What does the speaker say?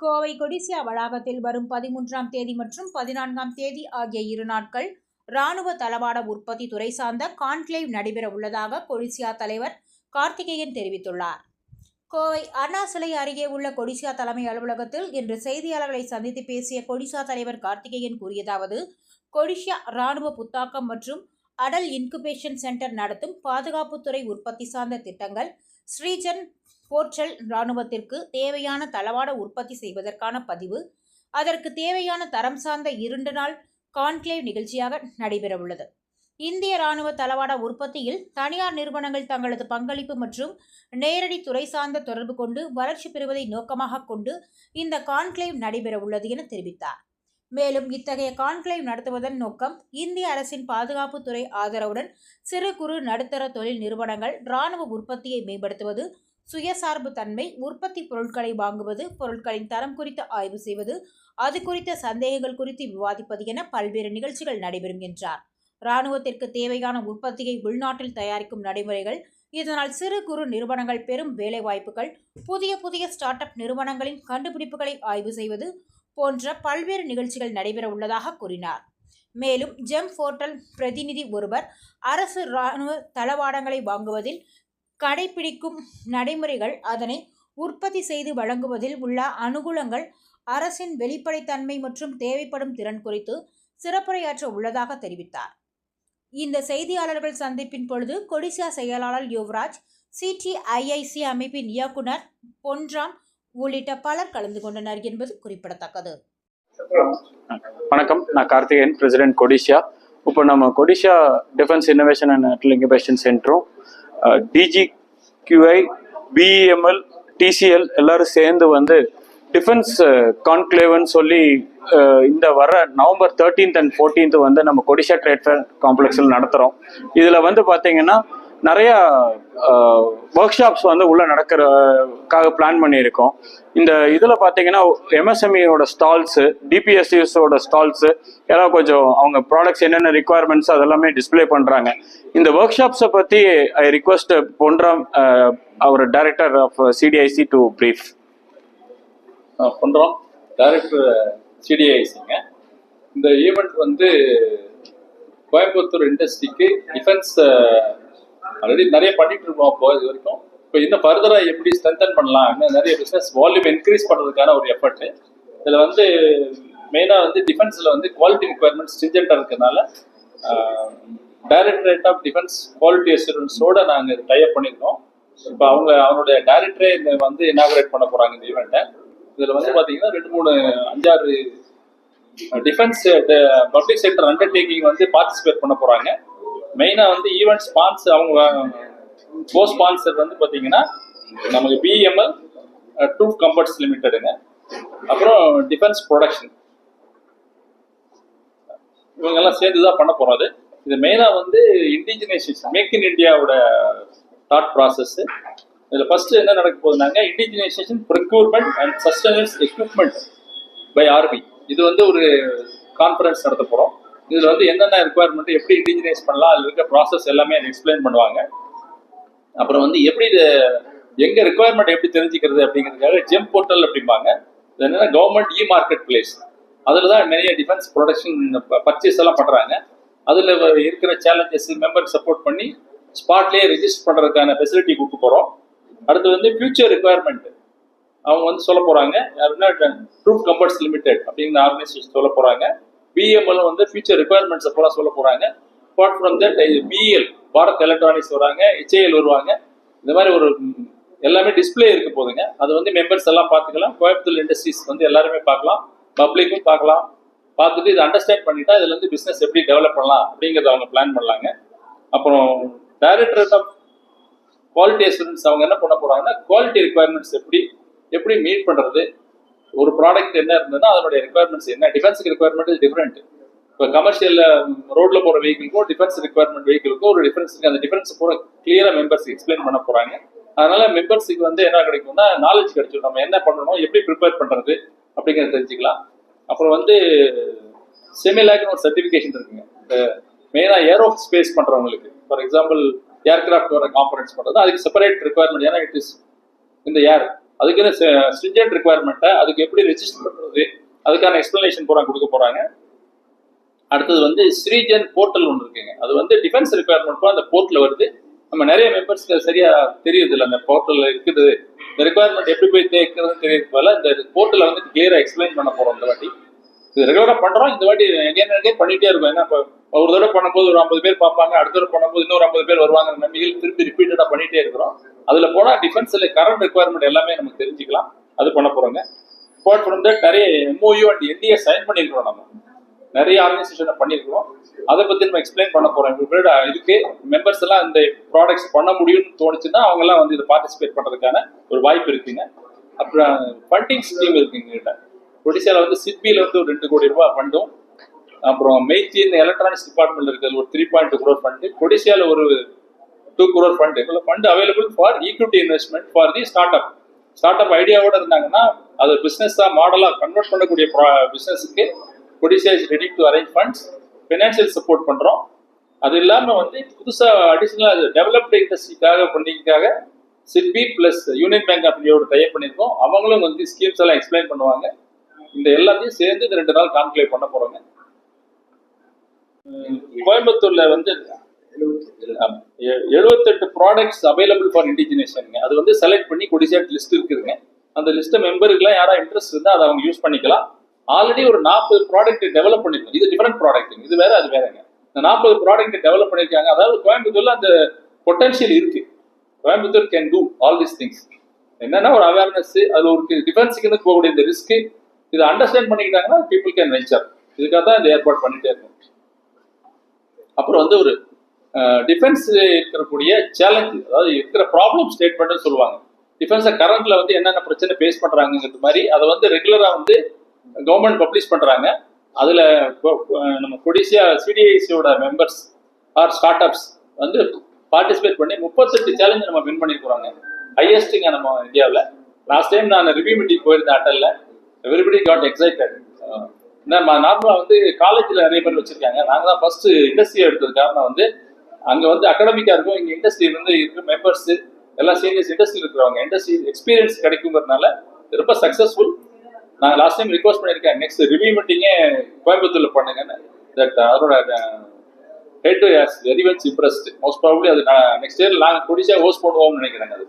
கோவை கொடிசியா வளாகத்தில் வரும் 13ஆம் தேதி மற்றும் 14ஆம் தேதி ஆகிய 2 நாட்கள் ராணுவ தளவாட உற்பத்தி துறை சார்ந்த கான்க்ளேவ் நடைபெற உள்ளதாக கொடிசியா தலைவர் கார்த்திகேயன் தெரிவித்துள்ளார். கோவை அண்ணா சிலை அருகே உள்ள கொடிசியா தலைமை அலுவலகத்தில் இன்று செய்தியாளர்களை சந்தித்து பேசிய கொடிசியா தலைவர் கார்த்திகேயன் கூறியதாவது, கொடிசியா ராணுவ புத்தாக்கம் மற்றும் அடல் இன்குபேஷன் சென்டர் நடத்தும் பாதுகாப்புத்துறை உற்பத்தி சார்ந்த திட்டங்கள் ஸ்ரீஜன் போர்ட்டல் ராணுவத்திற்கு தேவையான தளவாட உற்பத்தி செய்வதற்கான பதிவு, அதற்கு தேவையான தரம் சார்ந்த 2 நாள் கான்க்ளேவ் நிகழ்ச்சியாக நடைபெறவுள்ளது. இந்திய ராணுவ தளவாட உற்பத்தியில் தனியார் நிறுவனங்கள் தங்களது பங்களிப்பு மற்றும் நேரடி துறை சார்ந்த தொடர்பு கொண்டு வளர்ச்சி பெறுவதை நோக்கமாக கொண்டு இந்த கான்க்ளேவ் நடைபெறவுள்ளது என தெரிவித்தார். மேலும் இத்தகைய கான்க்ளேவ் நடத்துவதன் நோக்கம் இந்திய அரசின் பாதுகாப்புத்துறை ஆதரவுடன் சிறு குறு நடுத்தர தொழில் நிறுவனங்கள் ராணுவ உற்பத்தியை மேம்படுத்துவது, சுயசார்பு தன்மை, உற்பத்தி பொருட்களை வாங்குவது, பொருட்களின் தரம் குறித்து ஆய்வு செய்வது, அது குறித்த சந்தேகங்கள் குறித்து விவாதிப்பது என பல்வேறு நிகழ்ச்சிகள் நடைபெறும் என்றார். ராணுவத்திற்கு தேவையான உற்பத்தியை உள்நாட்டில் தயாரிக்கும் நடைமுறைகள், இதனால் சிறு குறு நிறுவனங்கள் பெரும் வேலைவாய்ப்புகள், புதிய ஸ்டார்ட் அப் நிறுவனங்களின் கண்டுபிடிப்புகளை ஆய்வு செய்வது போன்ற பல்வேறு நிகழ்ச்சிகள் நடைபெற உள்ளதாக கூறினார். மேலும் ஜெம் போர்ட்டல் பிரதிநிதி ஒருவர் அரசு ராணுவ தளவாடங்களை வாங்குவதில் கடைபிடிக்கும் நடைமுறைகள், அதனை உற்பத்தி செய்து வழங்குவதில் உள்ள அனுகூலங்கள், அரசின் வெளிப்படைத்தன்மை மற்றும் தேவைப்படும் திறன் குறித்து சிறப்புரையாற்ற உள்ளதாக தெரிவித்தார். இந்த செய்தியாளர்கள் சந்திப்பின் பொழுது கொடிசியா செயலாளர் யுவராஜ், CTIIC அமைப்பின் இயக்குனர் பொன்ராம் உள்ளிட்ட பலர் கலந்து கொண்டனர் என்பது குறிப்பிடத்தக்கது. வணக்கம், நான் கார்த்திகேயன், பிரசிடென்ட் கொடிசியா. இப்போ நம்ம Codissia defence innovation and Atal incubation சென்டரும் DGQI, BEML, TCL எல்லாரும் சேர்ந்து வந்து டிஃபென்ஸ் கான்க்ளேவ்னு சொல்லி இந்த வர நவம்பர் 13th and 14th வந்து நம்ம கொடிசியா ட்ரேட் ஃபேர் காம்ப்ளெக்ஸில் நடத்துகிறோம். இதில் வந்து பார்த்தீங்கன்னா நிறையா ஒர்க் ஷாப்ஸ் வந்து உள்ளே நடக்கிறதுக்காக பிளான் பண்ணியிருக்கோம். இந்த இதில் பார்த்தீங்கன்னா MSMEயோட ஸ்டால்ஸு, DPSUஸோட ஸ்டால்ஸு எல்லாம் கொஞ்சம் அவங்க ப்ராடக்ட்ஸ் என்னென்ன ரிக்குவயர்மெண்ட்ஸ் அதெல்லாமே டிஸ்பிளே பண்ணுறாங்க. இந்த ஒர்க் ஷாப்ஸை பற்றி ஐ ரிக்வெஸ்ட் பொன்ராம், அவர் director of CDIC to brief. Ponram, director CDICங்க. இந்த ஈவெண்ட் வந்து கோயம்புத்தூர் இண்டஸ்ட்ரிக்கு டிஃபென்ஸ் ஆல்ரெடி நிறைய பண்ணிட்டு இருக்கோம். அப்போ இது வரைக்கும் இப்போ இன்னும் ஃபர்தராக எப்படி ஸ்ட்ரென்தன் பண்ணலாம், இன்னும் நிறைய பிஸ்னஸ் வால்யூம் இன்க்ரீஸ் பண்ணுறதுக்கான ஒரு எஃபர்ட்டு. இதில் வந்து மெயினாக வந்து டிஃபென்ஸில் வந்து குவாலிட்டி ரிக்குவயர்மெண்ட்ஸ் ஸ்ட்ரிஞ்சென்ட்டாக இருக்கிறதுனால டைரக்டரேட் ஆஃப் டிஃபென்ஸ் குவாலிட்டி அசூரன்ஸோடு நாங்கள் டைப் பண்ணியிருக்கோம். இப்போ அவனுடைய டைரக்டரே வந்து இனாகுரேட் பண்ண போகிறாங்க இந்த ஈவெண்ட்டை. இதில் வந்து பார்த்தீங்கன்னா 2-3-5-6 டிஃபென்ஸ் பப்ளிக் செக்டர் அண்டர்டேக்கிங் வந்து பார்ட்டிசிபேட் பண்ண போகிறாங்க. மெயினாக வந்து ஈவெண்ட் ஸ்பான்சர், அவங்க கோ ஸ்பான்சர் வந்து பார்த்தீங்கன்னா நமக்கு BEML, ட்ரூப் கம்பர்ட்ஸ் லிமிட்டடுங்க, அப்புறம் டிஃபென்ஸ் ப்ரொடக்ஷன், இவங்கெல்லாம் சேர்ந்து தான் பண்ண போகிறது. இது மெயினாக வந்து இண்டிஜினைசேஷன், மேக் இன் இண்டியாவோட தாட் ப்ராசஸ். இதில் ஃபர்ஸ்ட் என்ன நடக்க போகுதுனாங்க, indigenization, procurement and sustenance equipment by army. இது வந்து ஒரு கான்ஃபரன்ஸ் நடத்த போகிறோம். இதில் வந்து என்னென்ன ரிக்குவயர்மெண்ட், எப்படி இண்டிஜினைஸ் பண்ணலாம், அதில் இருக்க ப்ராசஸ் எல்லாமே அதை எக்ஸ்பிளைன் பண்ணுவாங்க. அப்புறம் வந்து எப்படி இது எங்கள் ரிக்குவயர்மெண்ட் எப்படி தெரிஞ்சுக்கிறது அப்படிங்கிறதுக்காக ஜெம் போர்ட்டல் அப்படிம்பாங்க. இது என்னென்னா கவர்மெண்ட் மார்க்கெட் பிளேஸ். அதில் தான் நிறைய டிஃபென்ஸ் ப்ரொடக்ஷன் பர்ச்சேஸ் எல்லாம் பண்ணுறாங்க. அதில் இருக்கிற சேலஞ்சஸ் மெம்பர் சப்போர்ட் பண்ணி ஸ்பாட்லேயே ரிஜிஸ்டர் பண்ணுறதுக்கான ஃபெசிலிட்டி கொடுக்க போகிறோம். அடுத்து வந்து ஃபியூச்சர் ரிக்குவயர்மெண்ட் அவங்க வந்து சொல்ல போகிறாங்க. யாருன்னா ட்ரூப் கம்பர்ட்ஸ் லிமிடெட் அப்படிங்கிற ஆர்கனைசேஷன் சொல்ல போகிறாங்க. BEML வந்து ஃபியூச்சர் ரிக்குவயர்மெண்ட்ஸ் அப்போலாம் சொல்ல போகிறாங்க. Apart from that BEL, Bharat electronics வராங்க, HAL வருவாங்க. இந்த மாதிரி ஒரு எல்லாமே டிஸ்பிளே இருக்க போதுங்க. அது வந்து மெம்பர்ஸ் எல்லாம் பார்த்துக்கலாம். கோயம்புத்தூர் இண்டஸ்ட்ரீஸ் வந்து எல்லாருமே பார்க்கலாம், பப்ளிக்கும் பார்க்கலாம். பார்த்துட்டு இதை அண்டர்ஸ்டாண்ட் பண்ணிட்டா இதுல இருந்து பிஸ்னஸ் எப்படி டெவலப் பண்ணலாம் அப்படிங்கிறத அவங்க பிளான் பண்ணலாங்க. அப்புறம் டைரக்டர் ஆஃப் குவாலிட்டி அசூரன்ஸ் அவங்க என்ன பண்ண போறாங்கன்னா, குவாலிட்டி ரிக்குவயர்மெண்ட்ஸ் எப்படி மீட் பண்றது, ஒரு ப்ராடக்ட் என்ன இருந்ததுன்னா அதனுடைய ரிக்குவயர்மெண்ட்ஸ் என்ன, டிஃபென்ஸுக்கு ரிக்குவயர்மெண்ட் இஸ் டிஃப்ரெண்ட். இப்போ கமர்ஷியல் ரோட்ல போகிற வெஹிக்கிளுக்கும் டிஃபென்ஸ் ரிக்குவயர்மெண்ட் வெஹிக்கிளுக்கும் ஒரு டிஃபரன்ஸ் இருக்குது. அந்த டிஃபரன்ஸ் பூரா கிளியராக மெம்பர்ஸ் எக்ஸ்பிளைன் பண்ண போகிறாங்க. அதனால மெம்பர்ஸுக்கு வந்து என்ன கிடைக்கும்னா நாலேஜ் கிடைச்சிடும், நம்ம என்ன பண்ணணும், எப்படி ப்ரிப்பேர் பண்ணுறது அப்படிங்கிறத தெரிஞ்சுக்கலாம். அப்புறம் வந்து செமிலாக்னு ஒரு சர்டிஃபிகேஷன் இருக்குங்க. இந்த மெயினாக ஏரோ ஸ்பேஸ் பண்ணுறவங்களுக்கு, ஃபார் எக்ஸாம்பிள் ஏர்கிராஃப்ட் வர காம்பனன்ட்ஸ் பண்ணுறது, அதுக்கு செப்பரேட் ரிக்குவயர்மெண்ட். ஏன்னா இட் இஸ் இந்த ஏர் அதுக்குன்னு ஸ்ட்ரிஞ்சன்ட் ரிக்குவயர்மெண்ட்டை அதுக்கு எப்படி ரெஜிஸ்டர் பண்ணுறது அதுக்கான எக்ஸ்பிளனேஷன் பூரா கொடுக்க போகிறாங்க. அடுத்தது வந்து ஸ்ரீஜன் போர்ட்டல் ஒன்று இருக்குங்க. அது வந்து டிஃபென்ஸ் ரிக்குவயர்மெண்ட் அந்த போர்ட்டில் வருது. நம்ம நிறைய மெம்பர்ஸ்க்கு சரியா தெரியுது இல்லை அந்த போர்ட்டலில் இருக்குது. இந்த ரிக்குவயர்மெண்ட் எப்படி போய் தேக்கிறதுன்னு தெரியுது போல இந்த போர்ட்டலை வந்து கிளியராக எக்ஸ்பிளைன் பண்ண போகிறோம் இந்த வாட்டி. இது ரெகுலராக பண்ணுறோம். இந்த வாட்டி எங்கேயும் பண்ணிகிட்டே இருக்கும். ஏன்னா இப்போ ஒரு தடவை பண்ணும்போது ஒரு 50 பேர் பார்ப்பாங்க, அடுத்த தடவை பண்ணும்போது இன்னொரு 50 பேர் வருவாங்க. நம்பிக்கையில் திருப்பி ரிப்பீட்டடாக பண்ணிகிட்டே இருக்கிறோம். அதில் போனால் டிஃபென்ஸில் கரண்ட் ரிக்குவயர்மெண்ட் எல்லாமே நமக்கு தெரிஞ்சுக்கலாம். அது பண்ண போகிறோங்க. அப்பார்ட் ஃப்ரம் தட் நிறைய MOU அண்ட் NDA சைன் பண்ணியிருக்கிறோம். நம்ம நிறைய ஆர்கனைசேஷனை பண்ணியிருக்கிறோம். அதை பற்றி நம்ம எக்ஸ்பிளைன் பண்ண போகிறோம். இதுக்கு மெம்பர்ஸ் எல்லாம் இந்த ப்ராடக்ட்ஸ் பண்ண முடியும்னு தோணுச்சுன்னா அவங்கெல்லாம் வந்து இதை பார்ட்டிசிபேட் பண்ணுறதுக்கான ஒரு வாய்ப்பு இருக்குங்க. அப்புறம் ஃபண்டிங் ஸ்கீம் இருக்குங்க. ஒடிசாவில் வந்து சிட்பியில் வந்து ஒரு 2 கோடி ரூபாய் ஃபண்டும், அப்புறம் மெய்த்தின் எலக்ட்ரானிக்ஸ் டிபார்ட்மெண்ட் இருக்கிறது ஒரு 3.2 crore ஃபண்டு, ஒடிசாவில் ஒரு 2 crore ஃபண்டு. இவ்வளோ fund available for equity investment for the startup ஐடியாவோட இருந்தாங்கன்னா அது பிஸ்னஸாக மாடலாக கன்வெர்ட் பண்ணக்கூடிய பிஸ்னஸுக்கு Odisha is ready to arrange funds, financial support பண்ணுறோம். அது இல்லாமல் வந்து புதுசாக அடிஷனலாக டெவலப்டு இண்டஸ்ட்ரிக்காக ஃபண்டிங்காக SIDBI plus union bank of இந்தியாவோட டைப் பண்ணியிருக்கோம். அவங்களும் வந்து ஸ்கீம்ஸ் எல்லாம் எக்ஸ்பிளைன் பண்ணுவாங்க. இந்த எல்லாத்தையும் சேர்ந்து இந்த 2 நாள் கான்க்ளேவ் பண்ண போகிறோங்க. கோயம்புத்தூர்ல வந்து 78 ப்ராடக்ட்ஸ் அவைலபிள் ஃபார் இண்டிஜினேஷனுங்க. அது வந்து செலக்ட் பண்ணி கொடிசாட் லிஸ்ட் இருக்குதுங்க. அந்த லிஸ்ட்டை மெம்பருக்குலாம் யாராவது இன்ட்ரெஸ்ட் இருந்தால் அதை அவங்க யூஸ் பண்ணிக்கலாம். ஆல்ரெடி ஒரு 40 ப்ராடக்ட் டெவலப் பண்ணிருக்கோம். இது டிஃபரெண்ட் ப்ராடக்ட், இது வேற அது வேறங்க. இந்த 40 ப்ராடக்ட் டெவலப் பண்ணியிருக்காங்க. அதாவது கோயம்புத்தூர்ல அந்த பொட்டன்ஷியல் இருக்கு. Coimbatore can do all these things. என்னன்னா ஒரு அவேர்னஸ், அது ஒரு டிஃபென்ஸுக்கு போகக்கூடிய இந்த ரிஸ்க் இதை அண்டர்ஸ்டாண்ட் பண்ணிக்கிட்டாங்கன்னா பீப்புள் கேன் வெஞ்சர். இதுக்காக தான் இந்த ஏற்பாடு பண்ணிட்டே இருக்கும். அப்புறம் வந்து ஒரு டிஃபென்ஸ் இருக்கக்கூடிய சேலஞ்சு, அதாவது இருக்கிற ப்ராப்ளம் ஸ்டேட்மெண்ட்னு சொல்லுவாங்க. டிஃபென்ஸை கரண்ட்ல வந்து என்னென்ன பிரச்சனை ஃபேஸ் பண்றாங்கிறது மாதிரி அதை வந்து ரெகுலரா வந்து கவர்மெண்ட் பப்ளிஷ் பண்றாங்க. அதுல நம்ம கொடிசியா CDIC-யோட மெம்பர்ஸ் ஆர் ஸ்டார்ட் அப்ஸ் வந்து பார்ட்டிசிபேட் பண்ணி 38 சேலஞ்சு நம்ம வின் பண்ணிருக்கிறாங்க. ஹையஸ்ட்டுங்க நம்ம இந்தியாவில். லாஸ்ட் டைம் நான் ரிவ்யூ மீட்டிங் போயிருந்தேன் அட்டல்ல. Everybody God excited. நார்மலாக வந்து காலேஜில் நிறைய பேர் வச்சிருக்காங்க. நாங்கள் தான் ஃபர்ஸ்ட் இண்டஸ்ட்ரி எடுத்தது. காரணம் வந்து அங்கே வந்து அகடமிக்காக இருக்கும், இங்கே இண்டஸ்ட்ரி வந்து இருக்க மெம்பர்ஸ் எல்லாம் சீனியர்ஸ் இண்டஸ்ட்ரியில் இருக்கிறவங்க, இண்டஸ்ட்ரி எக்ஸ்பீரியன்ஸ் கிடைக்குங்கிறதுனால ரொம்ப சக்ஸஸ்ஃபுல். நான் லாஸ்ட் டைம் ரிக்வஸ்ட் பண்ணியிருக்கேன் நெக்ஸ்ட் ரிவ்யூ மீட்டிங்கே கோயம்புத்தூர்ல பண்ணுங்கன்னு. தட் அதோட head has very much impressed. Most probably அது நெக்ஸ்ட் இயர் நாங்கள் கொடிசா ஹோஸ்ட் பண்ணுவோம்னு நினைக்கிறேங்க. அது